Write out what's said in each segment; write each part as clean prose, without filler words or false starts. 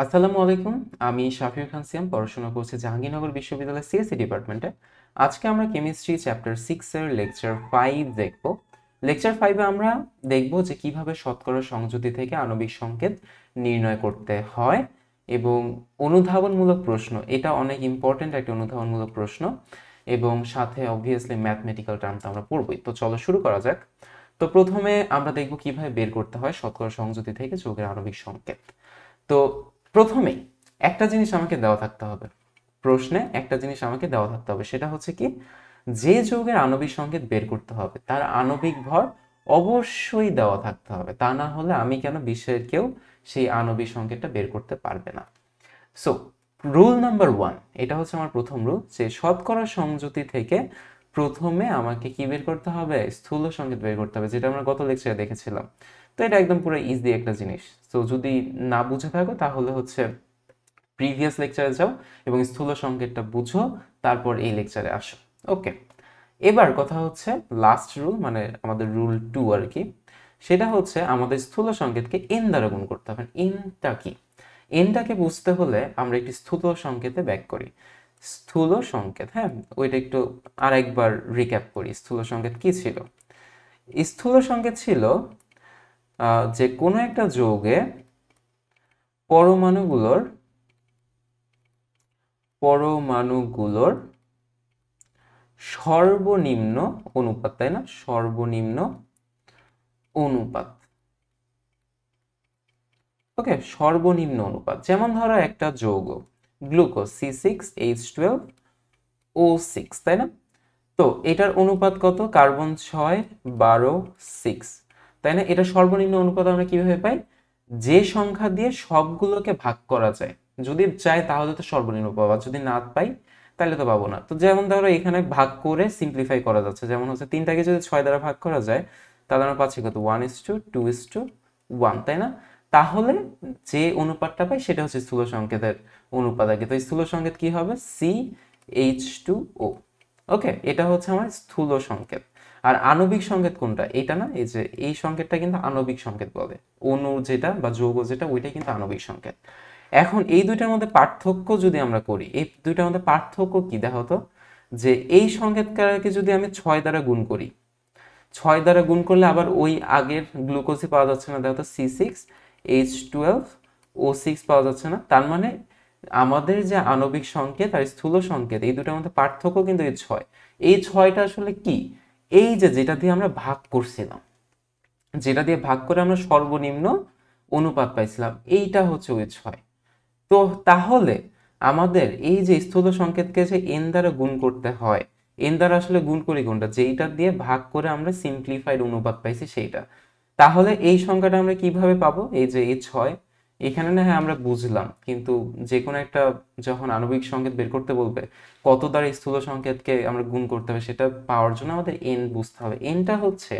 আসসালামু আলাইকুম। আমি শাফিউর খান সিয়াম, পড়াশোনা করছি জাহাঙ্গীরনগর বিশ্ববিদ্যালয়ের সিএসসি ডিপার্টমেন্টে। আজকে আমরা কেমিস্ট্রি চ্যাপ্টার 6 এর লেকচার 5 দেখব। লেকচার 5 এ আমরা দেখব যে কিভাবে শতকরা সংযুতি থেকে আণবিক সংকেত নির্ণয় করতে হয় এবং অনুধাবনমূলক প্রশ্ন, এটা অনেক ইম্পর্ট্যান্ট একটা অনুধাবনমূলক প্রশ্ন, এবং সাথে অবভিয়াসলি ম্যাথমেটিক্যাল টার্ম তো আমরা পড়বই। তো চলো শুরু করা যাক। তো প্রথমে আমরা দেখব কিভাবে বের করতে হয় শতকরা সংযুতি থেকে যৌগের আণবিক সংকেত। তো প্রথমেই একটা জিনিস আমাকে দেওয়া থাকতে হবে, প্রশ্নে একটা জিনিস আমাকে দেওয়া থাকতে হবে, সেটা হচ্ছে কি, যে যৌগের আণবিক সংকেত বের করতে হবে তার আণবিক ভর অবশ্যই দেওয়া থাকতে হবে, তা না হলে আমি কেন বিশ্বের কেউ সেই আণবিক সংকেতটা বের করতে পারবে না। সো রুল নাম্বার 1, এটা হচ্ছে আমার প্রথম রুল, যে শতকরা সংযুতি থেকে প্রথমে আমাকে কি বের করতে হবে, স্থূল সংকেত বের করতে হবে, যেটা আমরা গত লেকচারে দেখেছিলাম। তো এটা একদম পুরো ইজি একটা জিনিস। তো যদি না বুঝে থাকো তাহলে হচ্ছে প্রিভিয়াস লেকচারে যাও এবং স্থূল সংকেতটা বুঝো, তারপর এই লেকচারে আসো। ওকে, এবার কথা হচ্ছে লাস্ট রুল, মানে আমাদের রুল 2 আর কি। সেটা হচ্ছে আমাদের স্থূল সংকেতকে এন দ্বারা গুণ করতে হবে। এনটা কি? এনটাকে বুঝতে হলে আমরা একটি স্থূল সংকেতে ব্যাক করি। স্থূল সংকেত, হ্যাঁ, ওইটা একটু আরেকবার রিক্যাপ করি। স্থূল সংকেত কি ছিল? স্থূল সংকেত ছিল যে কোনো একটা যৌগে পরমাণুগুলোর পরমাণুগুলোর সর্বনিম্ন অনুপাত, তাই না? সর্বনিম্ন অনুপাত। ওকে, সর্বনিম্ন অনুপাত। যেমন ধরো একটা যৌগ গ্লুকোজ C6H12O6, তাই না? তো এটার অনুপাত কত? কার্বন 6, 12, 6, তাই না? এটা সর্বনিম্ন অনুপাত আমরা কিভাবে পাই? যে সংখ্যা দিয়ে সবগুলোকে ভাগ করা যায়, যদি চাই তাহলে তো সর্বনিম্ন পাবো, আর যদি না পাই তাহলে তো পাবো না। তো যেমন ধরো এখানে ভাগ করে সিম্পলিফাই করা যাচ্ছে, যেমন হচ্ছে 3টাকে যদি 6 দ্বারা ভাগ করা যায় তাহলে আমরা পাচ্ছি কত? 1:2:1, তাই না? তাহলে যে অনুপাতটা পাই সেটা হচ্ছে স্থূল সংকেতের অনুপাত আগে। তো স্থূল সংকেত কি হবে? CH2O। ওকে, এটা হচ্ছে আমার স্থূল সংকেত। আর আণবিক সংকেত কোনটা? এটা না, এই যে এই সংকেতটা কিন্তু আণবিক সংকেত বলে। অণু যেটা বা যৌগ যেটা, ওইটাই কিন্তু আণবিক সংকেত। এখন এই দুইটার মধ্যে পার্থক্য যদি আমরা করি, এই দুইটার মধ্যে পার্থক্য কি দেখো তো, যে এই সংকেতকারকে যদি আমি 6 দ্বারা গুণ করি, 6 দ্বারা গুণ করলে আবার ওই আগের গ্লুকোজই পাওয়া যাচ্ছে না, দেখো তো C6H12O6 পাওয়া যাচ্ছে না। তার মানে আমাদের যে আণবিক সংকেত আর স্থূল সংকেত, এই দুটার মধ্যে পার্থক্য কিন্তু এই 6। এই 6টা আসলে কি? এই যে যেটা দিয়ে আমরা ভাগ করছিলাম, যেটা দিয়ে ভাগ করে আমরা সর্বনিম্ন অনুপাত পাইছিলাম, এইটা হচ্ছে ওই 6। তো তাহলে আমাদের এই যে স্থূল সংকেতকে যে এন দ্বারা গুণ করতে হয়, এন দ্বারা আসলে গুণ করি কোনটা? যেইটা দিয়ে ভাগ করে আমরা সিম্পলিফাইড অনুপাত পাইছি সেইটা। তাহলে এই সংখ্যাটা আমরা কিভাবে পাবো? এই যে এই 6, এখানে না হয় আমরা বুঝলাম, কিন্তু যে কোনো একটা যখন আণবিক সংকেত বের করতে বলবে, কত দ্বারা স্থূল সংকেতকে আমরা গুণ করতে হবে, সেটা পাওয়ার জন্য আমাদের এন বুঝতে হবে। এনটা হচ্ছে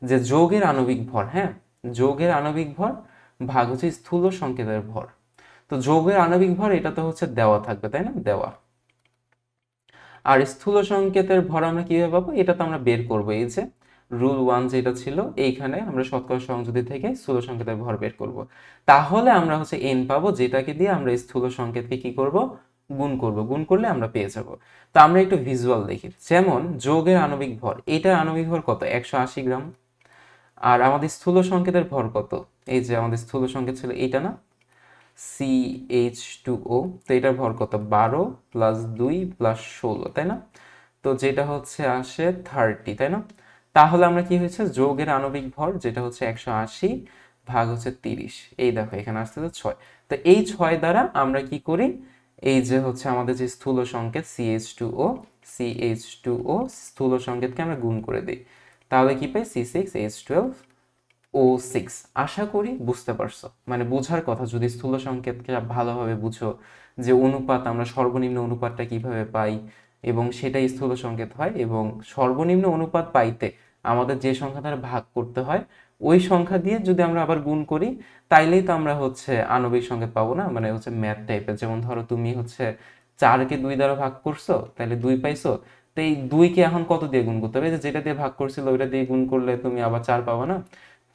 যে যৌগের আণবিক ভর, হ্যাঁ, যৌগের আণবিক ভর ভাগ হচ্ছে স্থূল সংকেতের ভর। তো যৌগের আণবিক ভর এটা তো হচ্ছে দেওয়া থাকবে, তাই না? দেওয়া। আর স্থূল সংকেতের ভর আমরা কিভাবে পাবো? এটা তো আমরা বের করবো। এই যে রুল 1 যেটা ছিল, এইখানে আমরা শতকরা সংযুতি থেকে স্থূল সংকেতের ভর বের করব। তাহলে আমরা হচ্ছে এন পাবো, যেটাকে দিয়ে আমরা স্থূল সংকেতকে কি করব? গুণ করব। গুণ করলে আমরা পেয়ে যাব। তো আমরা একটু ভিজুয়াল দেখি। যেমন যৌগের আণবিক ভর, এটার আণবিক ভর কত? 180 গ্রাম। আর আমাদের স্থূল সংকেতের ভর কত? এই যে আমাদের স্থূল সংকেত ছিল এইটা না, CH2O। তো এটার ভর কত? 12 প্লাস 2 প্লাস 16, তাই না? তো যেটা হচ্ছে আসে 30, তাই না? তাহলে আমরা কি হয়েছে, যৌগের আণবিক ভর যেটা হচ্ছে 180 ভাগ হচ্ছে 30, এই দেখো এখানে আসছে 6। তো এই 6 দ্বারা আমরা কি করি, এই যে হচ্ছে আমাদের যে স্থূল সংকেত CH2O স্থূল সংকেতকে আমরা গুণ করে দিই। তাহলে কি পাই? C6H12O6। আশা করি বুঝতে পারছো। মানে বোঝার কথা, যদি স্থূল সংকেতকে ভালোভাবে বুঝো, যে অনুপাত আমরা সর্বনিম্ন অনুপাতটা কিভাবে পাই এবং সেটাই স্থূল সংকেত হয়, এবং সর্বনিম্ন অনুপাত পাইতে আমাদের যে সংখ্যা দ্বারা ভাগ করতে হয় ওই সংখ্যা দিয়ে যদি আমরা আবার গুণ করি, তাইলেই তো আমরা হচ্ছে আণবিক সংকেত পাবো না, মানে হচ্ছে ম্যাথ টাইপের। যেমন ধরো তুমি হচ্ছে 4কে 2 দ্বারা ভাগ করছো, তাহলে 2 পাইছো। তো এই 2কে এখন কত দিয়ে গুণ করতে হবে? এই যে যেটা দিয়ে ভাগ করছিল ওইটা দিয়ে গুণ করলে তুমি আবার 4 পাবা না।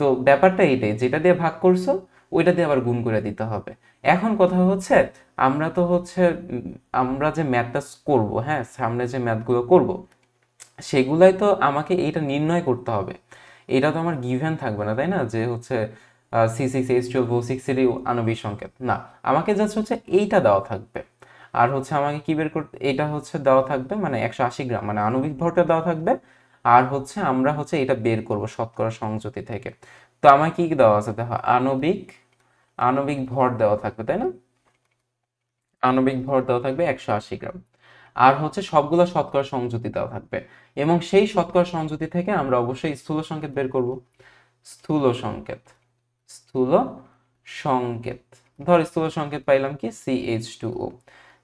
তো ব্যাপারটা এইটাই, যেটা দিয়ে ভাগ করছো ওইটা দিয়ে আবার গুণ করে দিতে হবে। এখন কথা হচ্ছে আমরা তো হচ্ছে আমরা যে ম্যাথটা করব, হ্যাঁ সামনে যে ম্যাথগুলো করব সেগুলাই তো আমাকে এইটা নির্ণয় করতে হবে। এটা তো আমার গিভেন থাকবে না, তাই না, যে হচ্ছে C6H12O6 এরই আণবিক সংকেত না, আমাকে জাস্ট হচ্ছে এইটা দেওয়া থাকবে। আর হচ্ছে আমাকে কি বের করতে, এটা হচ্ছে দেওয়া থাকবে মানে 180 গ্রাম মানে আণবিক ভরটা দেওয়া থাকবে। আর হচ্ছে আমরা হচ্ছে এটা বের করব শতকরা সংযুতি থেকে। তো আমার কি কি দেওয়া আছে দেখো, আণবিক আণবিক ভর দেওয়া থাকবে, তাই না, আণবিক ভর দেওয়া থাকবে 180 গ্রাম। আর হচ্ছে সবগুলো শতকরা সংযুতি দেওয়া থাকবে, এবং সেই শতকরা সংযুতি থেকে আমরা অবশ্যই স্থূল সংকেত বের করব। স্থূল সংকেত, স্থূল সংকেত, ধর স্থূল সংকেত পাইলাম কি CH2O।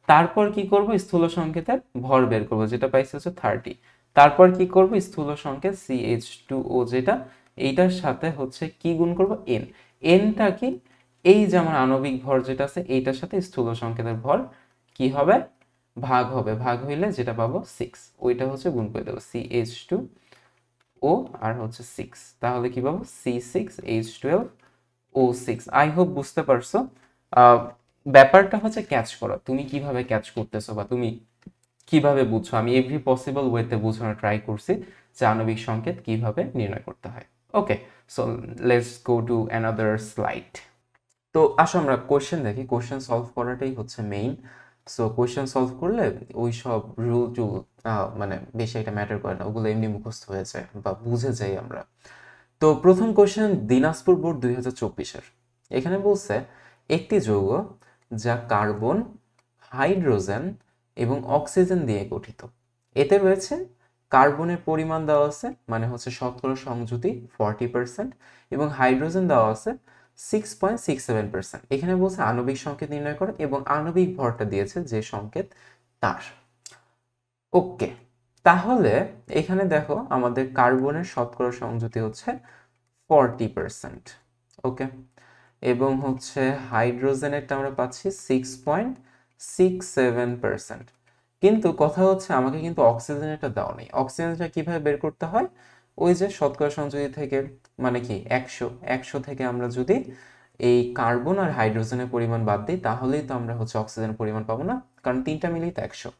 তারপর কি করব, স্থূল সংকেতের ভর বের করব, যেটা পাইছি হচ্ছে 30। তারপর কি করব, স্থূল সংকেত CH2O যেটা, এইটার সাথে হচ্ছে কি গুণ করব, N। Nটা কি, এই যে আমার আণবিক ভর যেটা আছে এইটার সাথে স্থূল সংকেতের ভর কি হবে, ভাগ হবে, ভাগ হইলে যেটা পাবো 6, ওইটা হচ্ছে গুণ করে দেবো CH2O আর হচ্ছে 6, তাহলে কি পাবো C6H12O6। আই হোপ বুঝতে পারছো। আহ, ব্যাপারটা হচ্ছে ক্যাচ করো, তুমি কিভাবে ক্যাচ করতেছো বা তুমি কিভাবে বুঝছো। আমি এভরি পসিবল ওয়েতে বোঝানোর ট্রাই করছি যে আণবিক সংকেত কিভাবে নির্ণয় করতে হয়। Okay, so let's go to another slide. তো আসো আমরা কোশ্চেন দেখি, কোশ্চেন সলভ করাটাই হচ্ছে মেইন। সো কোশ্চেন সলভ করলে ওই সব রুল টুল মানে বেশি একটা ম্যাটার করে না, ওগুলো এমনি মুখস্থ হয়ে যায় বা বুঝে যাই আমরা। তো প্রথম কোশ্চেন দিনাজপুর বোর্ড 2024-এর। এখানে বলছে একটি যৌগ যা কার্বন, হাইড্রোজেন এবং অক্সিজেন দিয়ে গঠিত, এতে রয়েছে কার্বনের পরিমাণ দেওয়া আছে মানে হচ্ছে শতকরা সংযুতি 40%, এবং হাইড্রোজেন দেওয়া আছে 6.67%। এখানে বলছে আণবিক সংকেত নির্ণয় করো এবং আণবিক ভরটা দিয়েছে যে সংকেত তার। ওকে, তাহলে এখানে দেখো আমাদের কার্বনের শতকরা সংযুতি হচ্ছে 40%। ওকে, এবং হচ্ছে হাইড্রোজেনেরটা আমরা পাচ্ছি 6.67%। কিন্তু কথা হচ্ছে আমাকে কিন্তু অক্সিজেনেরটা দেওয়া নেই। অক্সিজেনটা কিভাবে বের করতে হয়, ওই যে শতকরা সংযুতি থেকে মানে কি 100 থেকে আমরা যদি এই কার্বন আর হাইড্রোজেনের পরিমাণ বাদ দিই তাহলেই তো আমরা হচ্ছে অক্সিজেনের পরিমাণ পাবো না, কারণ তিনটা মিলিয়ে তো 100।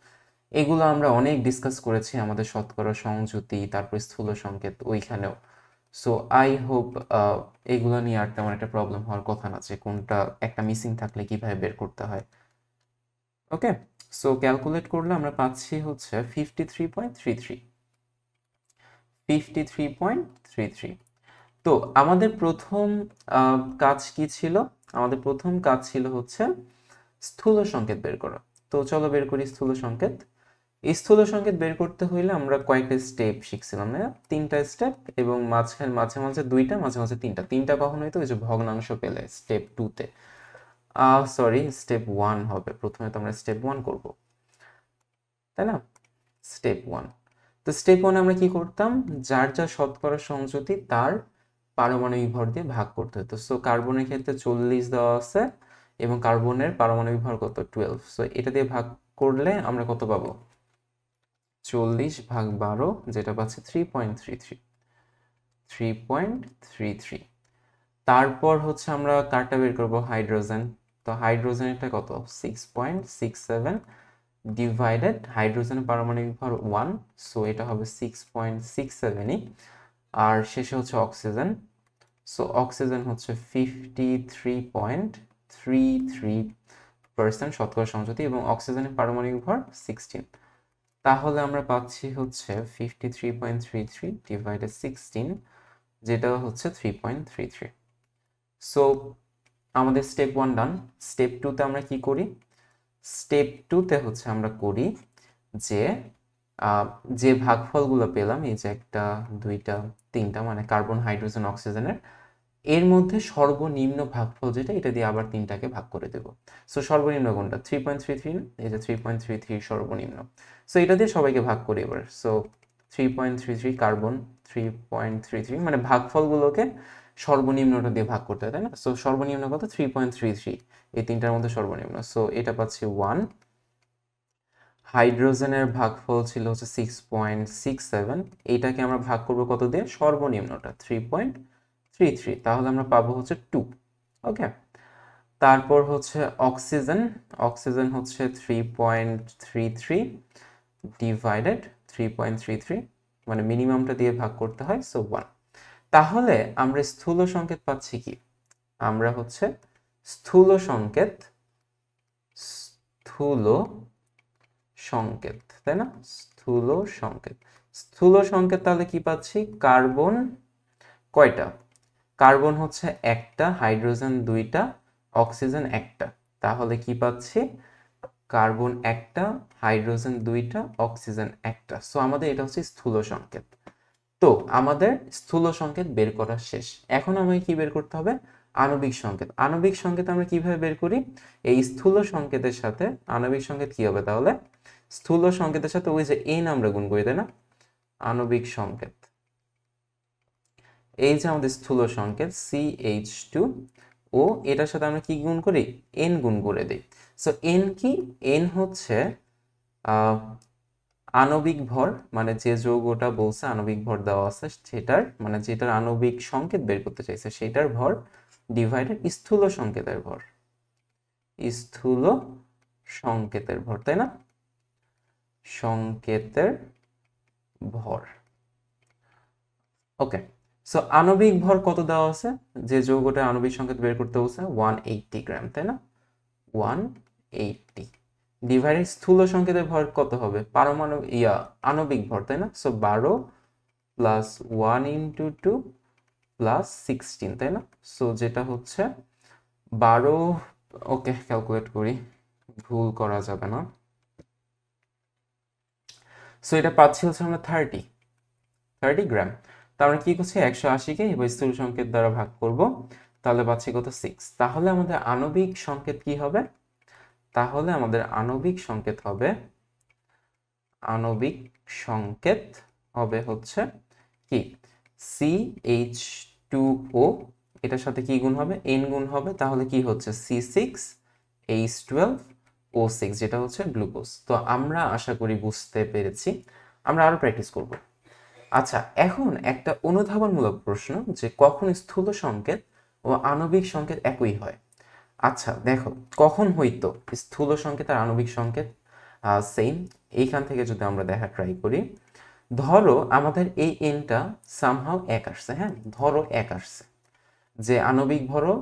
এগুলো আমরা অনেক ডিসকাস করেছি আমাদের শতকরা সংযুতি তারপর স্থূল সংকেত ওইখানেও। সো আই হোপ এগুলো নিয়ে আর তেমন একটা প্রবলেম হওয়ার কথা না, যে কোনটা একটা মিসিং থাকলে কিভাবে বের করতে হয়। ওকে, সো ক্যালকুলেট করলে আমরা পাচ্ছি হচ্ছে 53.33। তো আমাদের প্রথম কাজ কি ছিল, আমাদের প্রথম কাজ ছিল হচ্ছে স্থূল সংকেত বের করা। তো চলো বের করি স্থূল সংকেত। এই স্থূল সংকেত বের করতে হইলে আমরা কয়েকটা স্টেপ শিখছিলাম না, তিনটা স্টেপ, এবং মাঝখানে মাঝে মাঝে দুইটা, মাঝে মাঝে তিনটা। তিনটা কখন হইতো, ওই যে ভগ্নাংশ পেলে স্টেপ 2-তে, সরি স্টেপ 1 হবে, প্রথমে তো আমরা স্টেপ 1 করব, তাই না, স্টেপ 1। তো স্টেপ 1 আমরা কি করতাম, যার যা শতকরা সংযুতি তার পারমাণবিক ভর দিয়ে ভাগ করতে হতো। সো কার্বনের ক্ষেত্রে 40 দেওয়া আছে এবং কার্বনের পারমাণবিক ভর কত 12, সো এটা দিয়ে ভাগ করলে আমরা কত পাবো, 40/12, যেটা পাচ্ছে 3.33। তারপর হচ্ছে আমরা কারটা বের করবো, হাইড্রোজেন। তো হাইড্রোজেনটা কত 6.67 ডিভাইডেড, হাইড্রোজেনের পারমাণবিক ভর 1, সো এটা হবে 6.67ই। আর শেষে হচ্ছে অক্সিজেন। সো অক্সিজেন হচ্ছে 53.33% শতকরা সংযুতি এবং অক্সিজেনের পারমাণবিক ভর 16। তাহলে আমরা পাচ্ছি হচ্ছে 53.33 ডিভাইডেড 16, যেটা হচ্ছে 3.33। সো আমাদের স্টেপ 1 ডান। স্টেপ 2-তে আমরা কি করি, স্টেপ 2-তে হচ্ছে আমরা করি যে যে ভাগফলগুলো পেলাম, এই যে 1, 2, 3টা মানে কার্বন, হাইড্রোজেন, অক্সিজেনের, এর মধ্যে সর্বনিম্ন ভাগফল যেটা, এটা দিয়ে আবার 3টাকে ভাগ করে দেব। সো সর্বনিম্ন কোনটা 3.33, এই যে 3.33 সর্বনিম্ন। সো এটা দিয়ে সবাইকে ভাগ করি এবার। সো 3.33 কার্বন, 3.33 মানে ভাগফলগুলোকে সর্বনিম্নটা দিয়ে ভাগ করতে হয়, তাই না। সো সর্বনিম্ন কত 3.33, এই তিনটার মধ্যে সর্বনিম্ন। সো এটা পাচ্ছি 1। হাইড্রোজেনের ভাগফল ছিল হচ্ছে 6.67, এইটাকে আমরা ভাগ করবো কত দিয়ে, সর্বনিম্নটা 3.33, তাহলে আমরা পাবো হচ্ছে 2। ওকে, তারপর হচ্ছে অক্সিজেন, অক্সিজেন হচ্ছে 3.33 ডিভাইডেড 3.33, মানে মিনিমামটা দিয়ে ভাগ করতে হয়, সো 1। তাহলে আমরা স্থূল সংকেত পাচ্ছি কি? আমরা হচ্ছে স্থূল সংকেত, স্থূল সংকেত, তাই না? স্থূল সংকেত, স্থূল সংকেত তাহলে কি পাচ্ছি? কার্বন কয়টা? কার্বন হচ্ছে একটা, হাইড্রোজেন দুইটা, অক্সিজেন একটা। তাহলে কি পাচ্ছি? কার্বন একটা, হাইড্রোজেন দুইটা, অক্সিজেন একটা। সো আমাদের এটা হচ্ছে স্থূল সংকেত। তো আমাদের স্থূল সংকেত বের করা শেষ। এখন আমাকে কি বের করতে হবে? আণবিক সংকেত। আণবিক সংকেত আমরা কিভাবে বের করি? এই স্থূল সংকেতের সাথে আণবিক সংকেত কি হবে তাহলে? স্থূল সংকেতের সাথে ওই যে এন আমরা গুণ করি, তাই না? আণবিক সংকেত, এই যে আমাদের স্থূল সংকেত CH2O, এটার সাথে আমরা কি গুণ করি? এন গুণ করে দিই। সো এন কি? এন হচ্ছে আণবিক ভর, মানে যে যৌগটা বলছে আণবিক ভর দেওয়া আছে সেটার, মানে যেটার আণবিক সংকেত বের করতে চাইছে সেটার ভর ডিভাইডেড স্থূল সংকেতের ভর, স্থূল সংকেতের ভর, তাই না? সংকেতের ভর। ওকে, সো আণবিক ভর কত দেওয়া আছে? যে যৌগটা আণবিক সংকেত বের করতে বলছে 180 গ্রাম, তাই না? 180 ডিভাইডেড স্থূল সংকেতের ভর কত হবে? আণবিক ভর, তাই না? সো 12 প্লাস 1 ইন্টু 2 প্লাস 16, তাই না? সো যেটা হচ্ছে 12, ওকে ক্যালকুলেট করি, ভুল করা যাবে না। সো এটা পাচ্ছি হচ্ছে আমরা 30 গ্রাম। তো আমরা কি করছি? 180কে এবার স্থূল সংকেত দ্বারা ভাগ করব, তাহলে পাচ্ছি কত? 6। তাহলে আমাদের আণবিক সংকেত কি হবে? তাহলে আমাদের আণবিক সংকেত হবে, আণবিক সংকেত হবে হচ্ছে কি? CH2O, এটার সাথে কি গুণ হবে? N গুণ হবে। তাহলে কি হচ্ছে? C6H12O6, যেটা হচ্ছে গ্লুকোজ। তো আমরা আশা করি বুঝতে পেরেছি। আমরা আরো প্র্যাকটিস করব। আচ্ছা, এখন একটা অনুধাবনমূলক প্রশ্ন, যে কখন স্থূল সংকেত ও আণবিক সংকেত একই হয়? আচ্ছা দেখো, কখন হইতো স্থূল সংকেত আর আণবিক সংকেত সেম? এইখান থেকে যদি আমরা দেখা ট্রাই করি, ধরো আমাদের এই এনটা সামহাও এক আসছে, হ্যাঁ, ধরো এক আসছে, যে আণবিক ভরও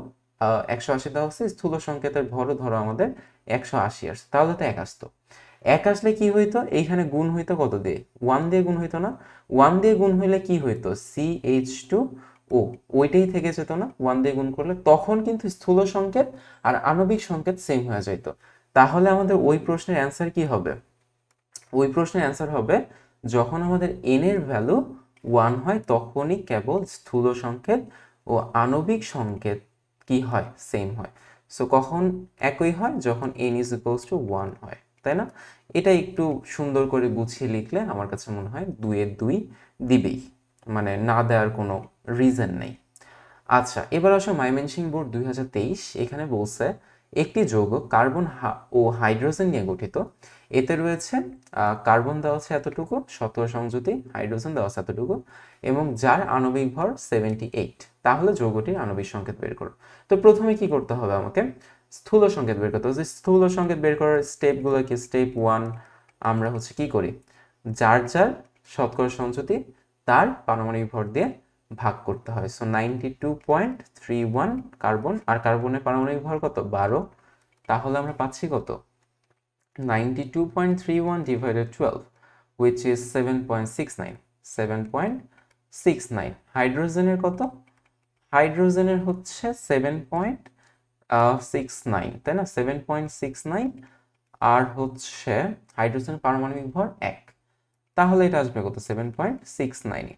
180 দেওয়া হচ্ছে, স্থূল সংকেতের ভরও ধরো আমাদের 180 আসছে, তাহলে তো এক আসতো। এক আসলে কি হইতো? এইখানে গুণ হইতো কত দিয়ে? 1 দিয়ে গুণ হইতো না? 1 দিয়ে গুণ হইলে কি হইতো? CH2O, ওইটাই থেকে যেত না 1 দিয়ে গুণ করলে? তখন কিন্তু স্থূল সংকেত আর আণবিক সংকেত সেম হয়ে যেত। তাহলে আমাদের ওই প্রশ্নের অ্যান্সার কি হবে? ওই প্রশ্নের অ্যান্সার হবে, যখন আমাদের n এর ভ্যালু 1 হয় তখনই কেবল স্থূল সংকেত ও আণবিক সংকেত কি হয়? সেম হয়। সো কখন একই হয়? যখন n is equals to 1 হয়, তাই না? এটা একটু সুন্দর করে গুছিয়ে লিখলে আমার কাছে মনে হয় 2 এর 2 দিবেই, মানে না দেওয়ার কোনো রিজন নেই। আচ্ছা, এবার আসো ময়মনসিংহ বোর্ড 2023, এখানে বলছে একটি যৌগ কার্বন ও হাইড্রোজেন নিয়ে গঠিত। এতে রয়েছে কার্বন দেওয়া আছে এতটুকু, শতকরা সংযুতি, হাইড্রোজেন দেওয়া আছে এতটুকু, এবং যার আণবিক ভর 78। তাহলে যৌগটির আণবিক সংকেত বের করো। তো প্রথমে কি করতে হবে? আমাকে স্থূল সংকেত বের করতে হবে। স্থূল সংকেত বের করার স্টেপগুলো কি? স্টেপ 1, আমরা হচ্ছে কি করি? যার যার শতকরা সংযুতি তার পারমাণবিক ভর দিয়ে ভাগ করতে হয়। সো 92.31 কার্বন, আর কার্বনের পারমাণবিক ভর কত? 12। তাহলে আমরা পাচ্ছি কত? 92.31 divided 12, which is 7.69, 7.69। হাইড্রোজেনের কত? হাইড্রোজেনের হচ্ছে 7.69, তাই না? 7.69, আর হচ্ছে হাইড্রোজেনের পারমাণবিক ভর 1। তাহলে এটা আসবে কত? 7.69।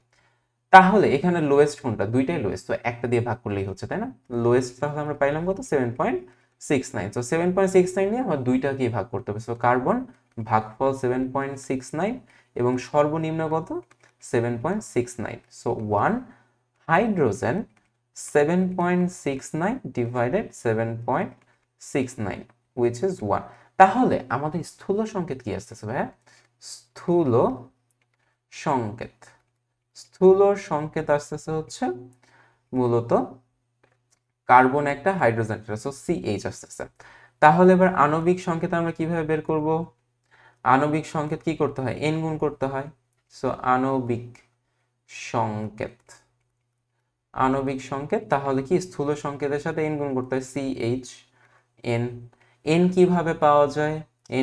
তাহলে এখানে লোয়েস্ট কোনটা? দুইটাই লোয়েস্ট, তো একটা দিয়ে ভাগ করলেই হচ্ছে, তাই না? লোয়েস্ট তাহলে আমরা পাইলাম কত? 7.69। তো 7.69 নিয়ে আমার দুইটা দিয়ে ভাগ করতে হবে। সো কার্বন ভাগফল 7.69 এবং সর্বনিম্ন কত? 7.69। So 1 hydrogen 7.69 divided 7.69, which is 1। তাহলে আমাদের স্থূল সংকেত কি আসতেছে ভাইয়া? স্থূল সংকেত, স্থূল সংকেত আসতেছে হচ্ছে মূলত কার্বন একটা, হাইড্রোজেন একটা, সো CH আসতেছে। তাহলে এবার আণবিক সংকেত আমরা কিভাবে বের করব? আণবিক সংকেত কি করতে হয়? n গুণ করতে হয়। সো আণবিক সংকেত, আণবিক সংকেত তাহলে কি স্থূল সংকেতের সাথে n গুণ করতে হয়, CH n। n কিভাবে পাওয়া যায়?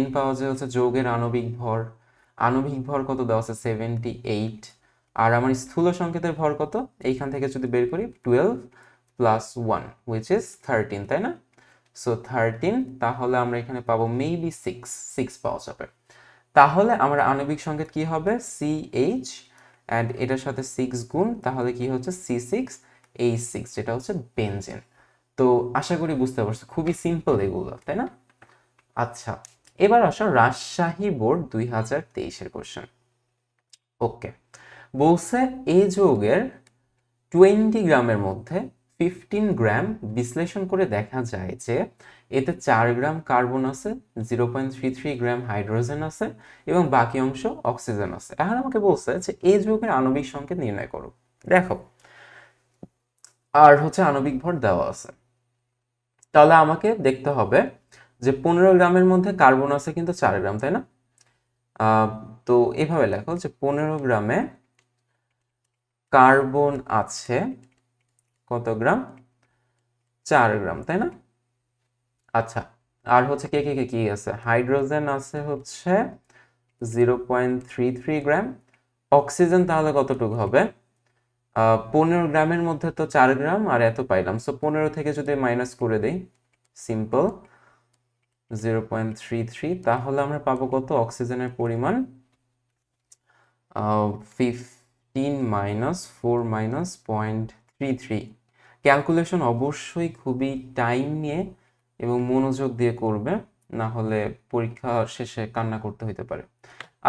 n পাওয়া যায় হচ্ছে যৌগের আণবিক ভর। আণবিক ভর কত দেওয়া আছে? 78। আর আমার স্থূল সংকেতের ভর কত? এইখান থেকে যদি বের করি 12 প্লাস 1 which is 13, তাই না? সো 13, তাহলে আমরা এখানে পাবো মেবি 6 পাওয়া যাবে। তাহলে আমার আণবিক সংকেত কি হবে? CH অ্যান্ড এটার সাথে 6 গুণ, তাহলে কি হচ্ছে C6H6, যেটা হচ্ছে বেনজিন। তো আশা করি বুঝতে পারছো, খুবই সিম্পল এগুলো, তাই না? আচ্ছা, এবার আসো রাজশাহী বোর্ড 2023-এর কোশ্চেন। ওকে, বলছে এই যৌগের 20 গ্রামের মধ্যে 15 গ্রাম বিশ্লেষণ করে দেখা যায় যে এতে 4 গ্রাম কার্বন আছে, 0.33 গ্রাম হাইড্রোজেন আছে এবং বাকি অংশ অক্সিজেন আছে। এখন আমাকে বলছে যে এই যৌগের আণবিক সংকেত নির্ণয় করো। দেখো, আর হচ্ছে আণবিক ভর দেওয়া আছে, তাহলে আমাকে দেখতে হবে যে 15 গ্রামের মধ্যে কার্বন আছে কিন্তু 4 গ্রাম, তাই না? তো এভাবে লেখো যে 15 গ্রামে কার্বন আছে কত গ্রাম? 4 গ্রাম, তাই না? আচ্ছা, আর হচ্ছে কে কে কে কি আছে? হাইড্রোজেন আছে হচ্ছে 0.33 গ্রাম। অক্সিজেন তাহলে কতটুকু হবে? 15 গ্রামের মধ্যে তো 4 গ্রাম আর এত পাইলাম, সো 15 থেকে যদি মাইনাস করে দেই, সিম্পল 0.33, তাহলে আমরা পাবো কত? অক্সিজেনের পরিমাণ 15 মাইনাস 4 মাইনাস 0.33। ক্যালকুলেশন অবশ্যই খুবই টাইম নিয়ে এবং মনোযোগ দিয়ে করবে, না হলে পরীক্ষা শেষে কান্না করতে হইতে পারে।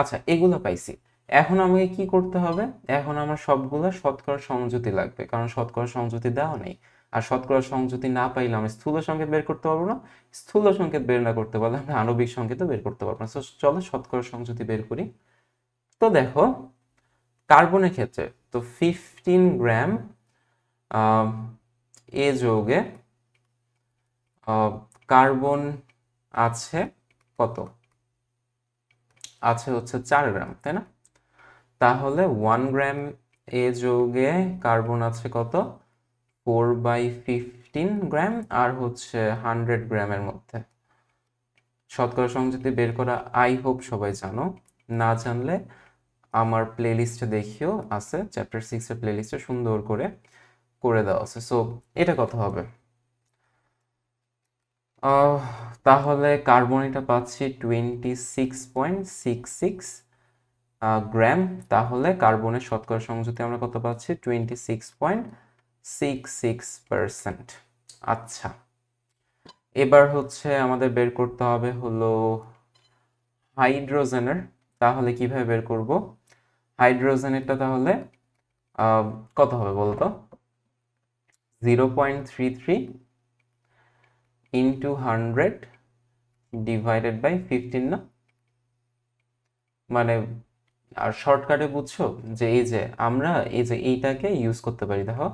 আচ্ছা, এগুলো পাইছি, এখন আমাকে কি করতে হবে? এখন আমার সবগুলো শতকরা সংযুতি লাগবে, কারণ শতকরা সংযুতি দেওয়া নেই। আর শতকরা সংযুতি না পাইলে আমি স্থূল সংকেত বের করতে পারবো না, স্থূল সংকেত বের না করতে পারলে আমি আণবিক সংকেতও বের করতে পারবো না। চলো শতকরা সংযুতি বের করি। তো দেখো, কার্বনের ক্ষেত্রে তো 15 গ্রাম এ যৌগে কার্বন আছে কত? আছে হচ্ছে 4 গ্রাম, তাই না? তাহলে 1 গ্রাম এ যৌগে কার্বন আছে কত? 4/15 গ্রাম, আর হচ্ছে 100 গ্রামের মধ্যে। শতকরা সংযুতি বের করা আই হোপ সবাই জানো, না জানলে আমার প্লেলিস্টে দেখিও, আছে চ্যাপ্টার 6 এর প্লেলিস্টে সুন্দর করে করে দেওয়া আছে। সো এটা কত হবে? তাহলে কার্বন এটা পাচ্ছি 26.66 গ্রাম। তাহলে কার্বনের শতকরা সংযুতি আমরা কত পাচ্ছি? 26.66%। আচ্ছা, এবার হচ্ছে আমাদের বের করতে হবে হলো হাইড্রোজেনের। তাহলে কিভাবে বের করব? হাইড্রোজেনেরটা তাহলে কত হবে বলতো? 0.33 ইন্টু 100 ডিভাইডেড বাই 15, না? মানে আর শর্টকাটে বুঝছো যে এই যে আমরা এই যে এইটাকে ইউজ করতে পারি, দেখো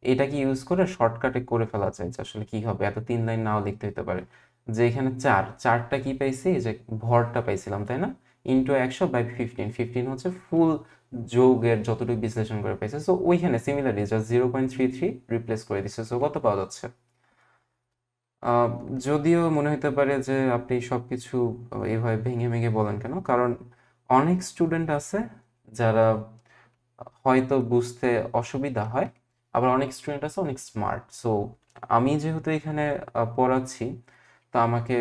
এটাকে ইউজ করে শর্টকাটে করে ফেলা যায় যে আসলে কি হবে, এত 3 লাইন নাও লিখতে হতে পারে। যে এখানে 4টা কি পাইছি? যে ভরটা পাইছিলাম, তাই না? ইন্টু 100/15, 15 হচ্ছে ফুল যৌগের যতটুকু বিশ্লেষণ করে পাইছে। সো ওইখানে সিমিলারলি জাস্ট 0.33 রিপ্লেস করে দিচ্ছে। সো কত পাওয়া যাচ্ছে? যদিও মনে হতে পারে যে আপনি সবকিছু এভাবে ভেঙে ভেঙে বলেন কেন, কারণ অনেক স্টুডেন্ট আছে যারা হয়তো বুঝতে অসুবিধা হয়, আবার অনেক স্টুডেন্ট আছে অনেক স্মার্ট। সো আমি যেহেতু এখানে পড়াচ্ছি, তো আমাকে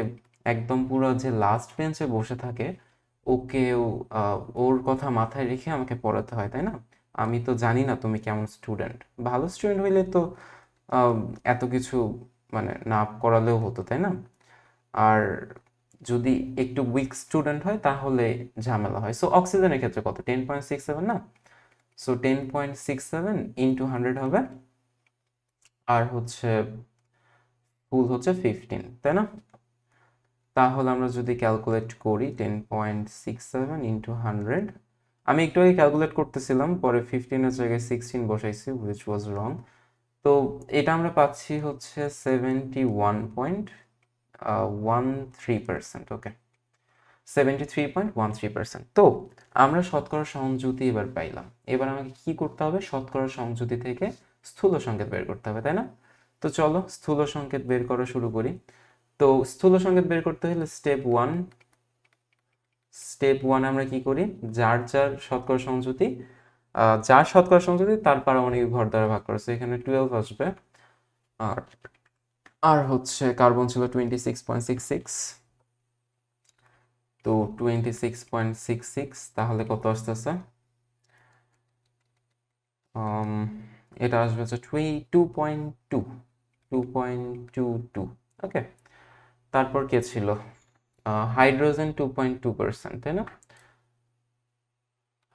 একদম পুরো যে লাস্ট বেঞ্চে বসে থাকে ওকেও ওর কথা মাথায় রেখে আমাকে পড়াতে হয়, তাই না? আমি তো জানি না তুমি কেমন স্টুডেন্ট। ভালো স্টুডেন্ট হইলে তো আহ, এত কিছু মানে না করালেও হতো, তাই না? আর যদি একটু উইক স্টুডেন্ট হয় তাহলে ঝামেলা হয়। সো অক্সিজেনের ক্ষেত্রে কত? 10.67, না? সো 10.67 ইন্টু 100 হবে, আর হচ্ছে ফুল হচ্ছে 15, তাই না? তাহলে আমরা যদি ক্যালকুলেট করি 10.67 ইন্টু 100, আমি একটু আগে ক্যালকুলেট করতেছিলাম, পরে 15 এর জায়গায় 16 বসাইছি, হুইচ ওয়াজ রং। তো তো এটা আমরা পাচ্ছি হচ্ছে 71.13%। ওকে, 73.13%। তো আমরা শতকরা সংযুতি এবার পাইলাম। এবার আমাকে কি করতে হবে? শতকরা সংযুতি থেকে স্থূল সংকেত বের করতে হবে, তাই না? তো চলো স্থূল সংকেত বের করা শুরু করি। তো স্থূল সংকেত বের করতে হলে স্টেপ ওয়ান আমরা কি করি? যার যার শতকরা সংযুতি তার পারমাণবিক ভর দ্বারা ভাগ করেছে। এখানে 12 আসবে, আর আর হচ্ছে কার্বন ছিল 26.66। তো 26.66 তাহলে কত আসতেছে? এটা আসবে হচ্ছে 2.22। ওকে, তারপর কে ছিল? হাইড্রোজেন 2.2%, তাই না?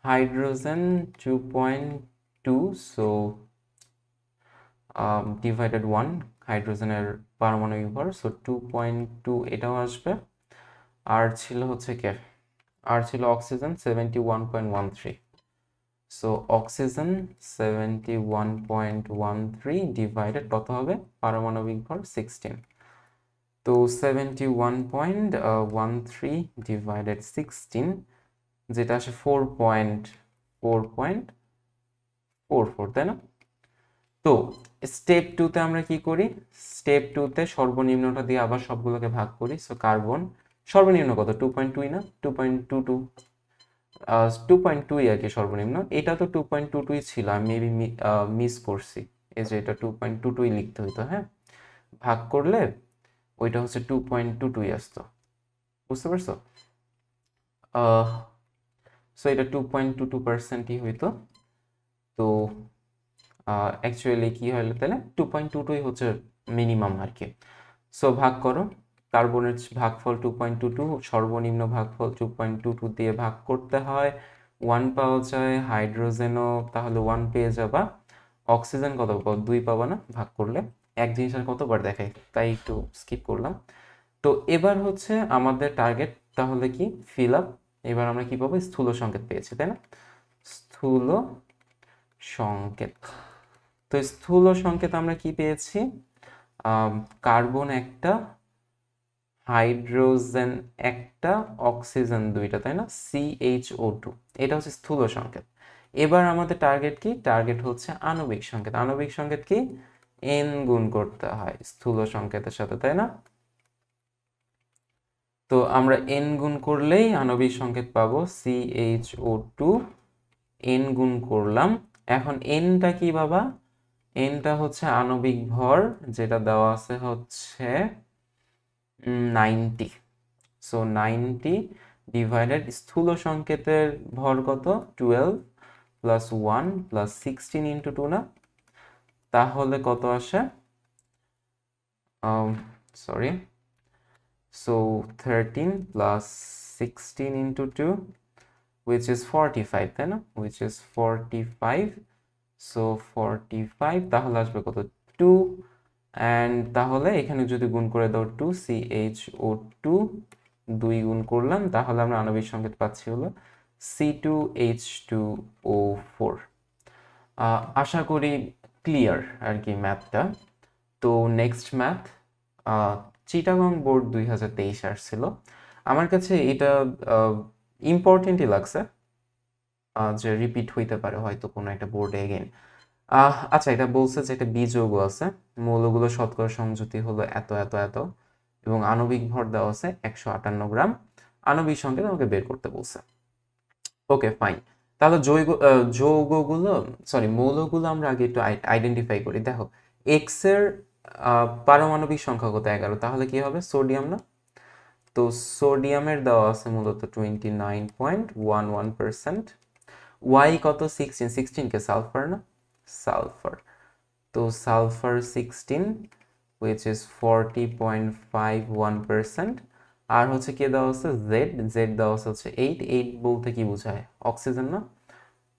হাইড্রোজেন 2.2, সো ডিভাইডেড 1, হাইড্রোজেনের পারমাণবিক ভর, সো 2.2 এটাও আসবে। আর ছিল হচ্ছে কে? আর ছিল অক্সিজেন 71.13। সো অক্সিজেন 71.13 ডিভাইডেড কত হবে? পারমাণবিক ভর 16। তো 71.13 ডিভাইডেড 16, যেটা আসে 4.44, তাই না? তো স্টেপ টুতে আমরা কি করি? স্টেপ টুতে সর্বনিম্নটা দিয়ে আবার সবগুলোকে ভাগ করি। সো কার্বন সর্বনিম্ন কত? 2.2 না? 2.22, 2.2 আর কি সর্বনিম্ন। এটা তো 2.22 ছিল, আমি মেবি মিস করছি। এই যে এটা 2.22 লিখতে হইতো, হ্যাঁ, ভাগ করলে ওইটা হচ্ছে 2.22 আসতো, বুঝতে পারছো? সো এটা 2.22%ই হইতো। তো অ্যাকচুয়ালি কি হলো তাহলে? 2.22 হচ্ছে মিনিমাম আর কি। সো ভাগ করো, কার্বনের ভাগফল 2.22, সর্বনিম্ন ভাগফল 2.22 দিয়ে ভাগ করতে হয়, 1 পাওয়া যায়। হাইড্রোজেনও তাহলে 1 পেয়ে যাবা। অক্সিজেন কত পাবো? 2 পাবা না ভাগ করলে? এক জিনিস আর কতবার দেখাই, তাই একটু স্কিপ করলাম। তো এবার হচ্ছে আমাদের টার্গেট তাহলে কি? Fill up. এবার আমরা কি পাবো? স্থূল সংকেত পেয়েছি, তাই না? স্থূল সংকেত। তো স্থূল সংকেত আমরা কি পেয়েছি? কার্বন একটা, হাইড্রোজেন একটা, অক্সিজেন দুইটা, তাই না? CH2, এটা হচ্ছে স্থূল সংকেত। এবার আমাদের টার্গেট কি? টার্গেট হচ্ছে আণবিক সংকেত। আণবিক সংকেত কি? n গুণ করতে হয় স্থূল সংকেতের সাথে, তাই না? তো আমরা n গুণ করলেই আণবিক সংকেত পাবো CH2, n গুণ করলাম। এখন nটা কি বাবা? nটা হচ্ছে আণবিক ভর, যেটা দেওয়া আছে হচ্ছে 90। সো 90 ডিভাইডেড স্থূল সংকেতের ভর কত? 12 প্লাস 1 প্লাস 16 ইন্টু 2 না? তাহলে কত আসে? Sorry, so 13 plus 16 into 2, which is 45, তাই না? which is 45, সো 45 তাহলে আসবে কত? 2। অ্যান্ড তাহলে এখানে যদি গুণ করে দাও 2, CH2, 2 গুণ করলাম, তাহলে আমরা আণবিক সংকেত পাচ্ছি হলো C2H2O4। আশা করি ক্লিয়ার আর কি ম্যাথটা। তো নেক্সট ম্যাথ, চিটাগং বোর্ড 2023 আসছিল। আমার কাছে এটা ইম্পর্টেন্টই লাগছে, যে রিপিট হইতে পারে হয়তো কোনো একটা বোর্ডে এগেইন। আচ্ছা, এটা বলছে যে একটা বিযৌগ আছে, মৌলগুলো শতকরা সংযুতি হলো এত এত এত, এবং আণবিক ভর দেওয়া আছে 158 গ্রাম। আণবিক সংকেত আমাকে বের করতে বলছে। ওকে ফাইন, তাহলে মৌলগুলো আমরা আগে একটু আইডেন্টিফাই করি। দেখো এক্স এর পারমাণবিক সংখ্যা কত? 11, তাহলে কি হবে? সোডিয়াম না? তো সোডিয়ামের দেওয়া আছে মূলত 29.11%। ওয়াই কত? 16, 16 কে সালফার না? সালফার। তো সালফার 16, which is 40.51%। আর হচ্ছে কে দেওয়া আছে? জেড। জেড দেওয়া আছে হচ্ছে 8। 8 বলতে কি বোঝায়? অক্সিজেন না?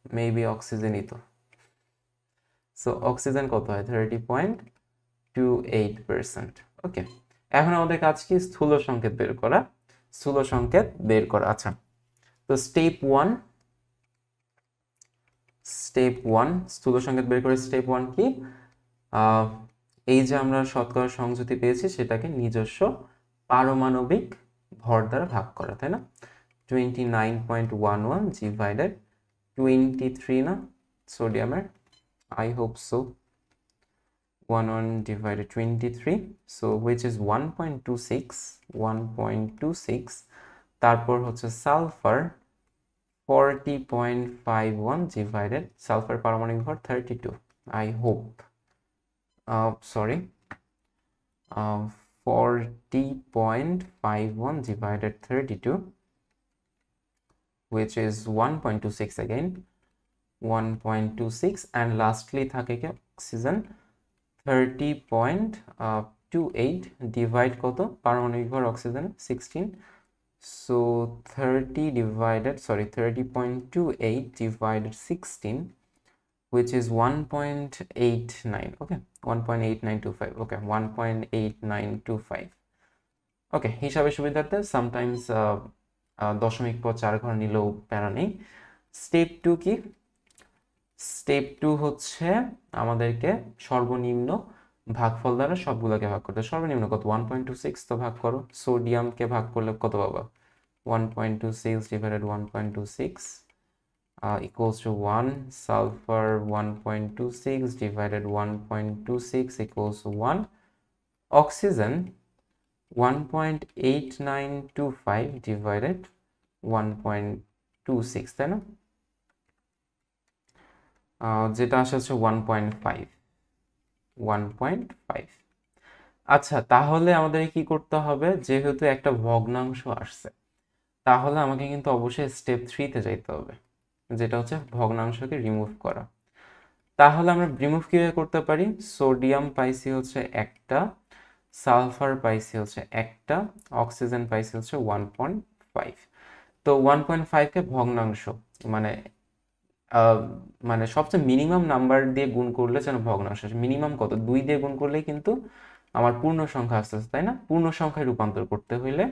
মেবি অক্সিজেনই তো। সো অক্সিজেন কত হয়? 30.28%। ওকে, এখন আমাদের কাজ কি? স্থূল সংকেত বের করা। স্থূল সংকেত বের করা, আচ্ছা। তো স্টেপ ওয়ান স্থূল সংকেত বের করে স্টেপ ওয়ান কি? এই যে আমরা শতকরা সংযুতি পেয়েছি সেটাকে নিজস্ব পারমাণবিক ভর দ্বারা ভাগ করা, তাই না? 29.11 ডিভাইডেড 23 না সোডিয়ামের, I hope so, 11 divided 23, so which is 1.26, তারপর হচ্ছে সালফার 40.51 divided সালফার পারমাণবিক ভর 32, I hope, sorry, 40.51 divided 32, which is 1.26 again, 1.26, and lastly থাকে কি অক্সিজেন 30.28 ডিভাইড কত পারমাণবিক ভর oxygen 16, so 30.28 divided 16, which is 1.89, okay, 1.8925, okay, 1.8925, okay, হিসাবে সুবিধার্থে সামটাইমস দশমিক পর 4 ঘর নিলেও প্যারা নেই। স্টেপ 2 কি? স্টেপ 2 হচ্ছে আমাদেরকে সর্বনিম্ন ভাগফল দ্বারা সবগুলোকে ভাগ করতে। সর্বনিম্ন কত? 1.26, তো ভাগ করো। সোডিয়ামকে ভাগ করলে কত পাবা? 1.26 divided 1.26 equals to 1. Sulfur 1.26 divided 1.26 equals to 1. Oxygen 1.8925 divided 1.26, তাই না? যেটা আসে হচ্ছে 1.5। আচ্ছা, তাহলে আমাদের কি করতে হবে? যেহেতু একটা ভগ্নাংশ আসছে, তাহলে আমাকে কিন্তু অবশ্যই স্টেপ 3 তে যাইতে হবে, যেটা হচ্ছে ভগ্নাংশকে রিমুভ করা। তাহলে আমরা রিমুভ কিভাবে করতে পারি? সোডিয়াম পাইছি হচ্ছে একটা, সালফার পাইছি হচ্ছে একটা, অক্সিজেন পাইছি হচ্ছে 1.5। তো 1.5কে ভগ্নাংশ মানে মানে সবচেয়ে মিনিমাম নাম্বার দিয়ে গুণ করলে যেন ভগ্নাংশ আসে। মিনিমাম কত? 2 দিয়ে গুণ করলেই কিন্তু আমার পূর্ণ সংখ্যা আসতেছে, তাই না? পূর্ণ সংখ্যায় রূপান্তর করতে হইলে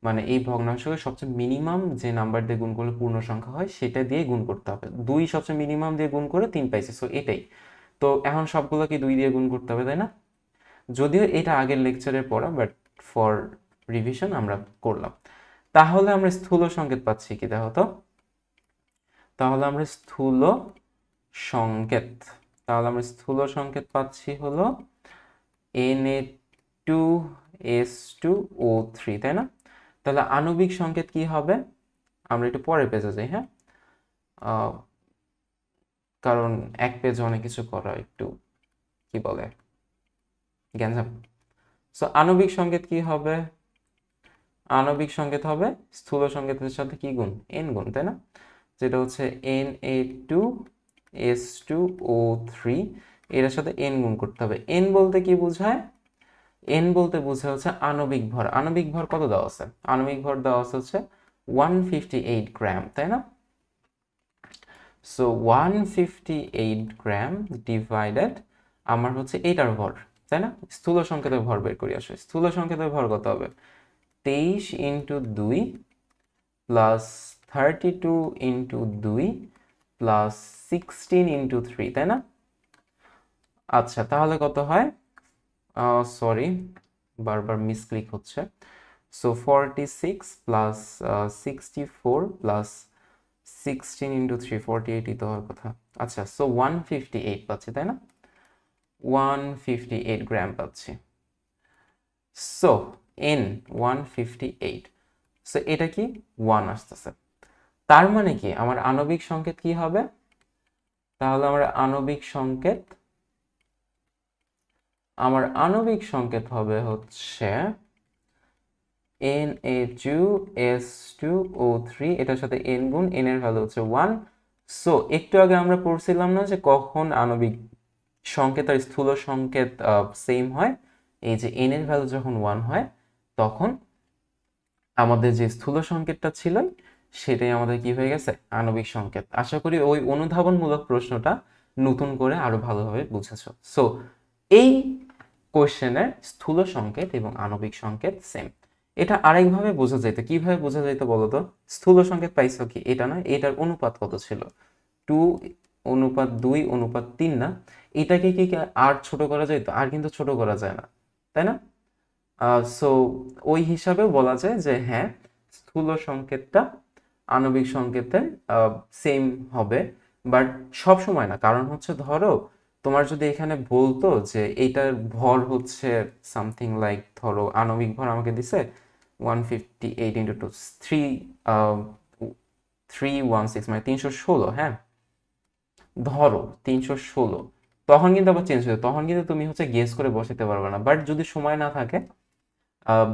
মানে এই ভগ্নাংশকে সবচেয়ে মিনিমাম যে নাম্বার দিয়ে গুণ করলে পূর্ণ সংখ্যা হয় সেটা দিয়ে গুণ করতে হবে। 2 সবচেয়ে মিনিমাম দিয়ে গুণ করে 3 পাইছি, সো এটাই। তো এখন সবগুলো কি 2 দিয়ে গুণ করতে হবে, তাই না? যদিও এটা আগের লেকচারের পড়া, বাট ফর রিভিশন আমরা করলাম। তাহলে আমরা স্থূল সংকেত পাচ্ছি কি দেখো তো? তাহলে আমরা স্থূল সংকেত পাচ্ছি হলো Na2S2O3, তাই না? তাহলে আণবিক সংকেত কি হবে? আমরা একটু পরের পেজে যাই, হ্যাঁ, কারণ এক পেজে অনেক কিছু করা একটু কি বলে গ্যাঞ্জাম। সো আণবিক সংকেত কি হবে? আণবিক সংকেত হবে স্থূল সংকেতের সাথে কি গুণ? n গুণ, তাই না? যেটা হচ্ছে Na2S2O3, এর সাথে n গুণ করতে হবে। n বলতে কি বোঝায়? n বলতে বোঝায় হচ্ছে আণবিক ভর। আণবিক ভর কত দেওয়া আছে? আণবিক ভর দেওয়া আছে হচ্ছে 158 গ্রাম, তাই না? সো 158 গ্রাম ডিভাইডেড আমার হচ্ছে এটার ভর, তাই না? স্থূল সংকেতের ভর বের করি আসলে। স্থূল সংকেতের ভর কত হবে? 23 into 2 plus 32 into 2 plus 16 into 3, তাই না? আচ্ছা, তাহলে কত হয়? সরি, বারবার মিসক্লিক হচ্ছে। সো 46 প্লাস 64 প্লাস 16 ইন্টু 3, 48ই তো হওয়ার কথা। আচ্ছা, সো 158 পাচ্ছি, তাই না? 158 গ্রাম পাচ্ছি। সো n 158, সো এটা কি 1 আসতেছে। তার মানে কি আমার আণবিক সংকেত কি হবে? তাহলে আমার আণবিক সংকেত হবে হচ্ছে Na2S2O3, এটার সাথে n গুণ, n এর ভ্যালু হচ্ছে 1। সো একটু আগে আমরা পড়ছিলাম না যে কখন আণবিক সংকেত আর স্থূল সংকেত সেম হয়? এই যে n এর ভ্যালু যখন 1 হয় তখন আমাদের যে স্থূল সংকেতটা ছিল সেটাই আমাদের কি হয়ে গেছে? আণবিক সংকেত। আশা করি ওই অনুধাবনমূলক প্রশ্নটা নতুন করে আরো ভালোভাবে বুঝেছো। সো এই কোশ্চেনের স্থূল সংকেত এবং আণবিক সংকেত সেম। এটা আরেকভাবে বোঝা যাইতো। কিভাবে বোঝা যাইতো বলো তো? স্থূল সংকেত পাইছো কি? এটা না, এটার অনুপাত কত ছিল? 2 অনুপাত 2 অনুপাত 3 না, এটাকে কি আর ছোট করা যায়? তো আর কিন্তু ছোট করা যায় না, তাই না? সো ওই হিসাবেও বলা যায় যে হ্যাঁ, স্থূল সংকেতটা আণবিক সংকেতের সেম হবে, বাট সব সময় না। কারণ হচ্ছে ধরো তোমার যদি এখানে বলতো যে এইটার ভর হচ্ছে সামথিং লাইক, ধরো আণবিক ভর আমাকে দিছে 158 ইন্টু 2 316 মানে 316, হ্যাঁ ধরো 316, তখন কিন্তু আবার চেঞ্জ হয়ে, তখন কিন্তু তুমি হচ্ছে গেস করে বসাতে পারবে না। বাট যদি সময় না থাকে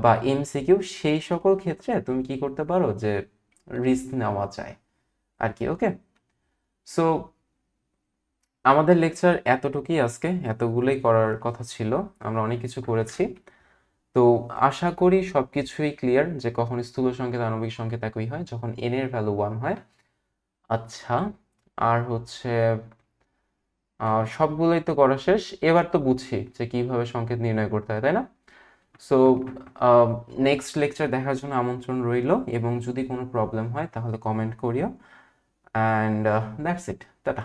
বা এমসিকিউ, সেই সকল ক্ষেত্রে তুমি কি করতে পারো যে রিস্ক নেওয়া যায় আর কি। ওকে, সো আমাদের লেকচার এতটুকুই আজকে, এতগুলোই করার কথা ছিল, আমরা অনেক কিছু করেছি। তো আশা করি সবকিছুই ক্লিয়ার যে কখন স্থূল সংকেত আণবিক সংকেত একই হয়, যখন n এর ভ্যালু 1 হয়। আচ্ছা, আর হচ্ছে সবগুলোই তো করা শেষ, এবার তো বুঝছি যে কিভাবে সংকেত নির্ণয় করতে হয়, তাই না? সো নেক্সট লেকচার দেখার জন্য আমন্ত্রণ রইল, এবং যদি কোনো প্রবলেম হয় তাহলে কমেন্ট করিও। And that's it, tata.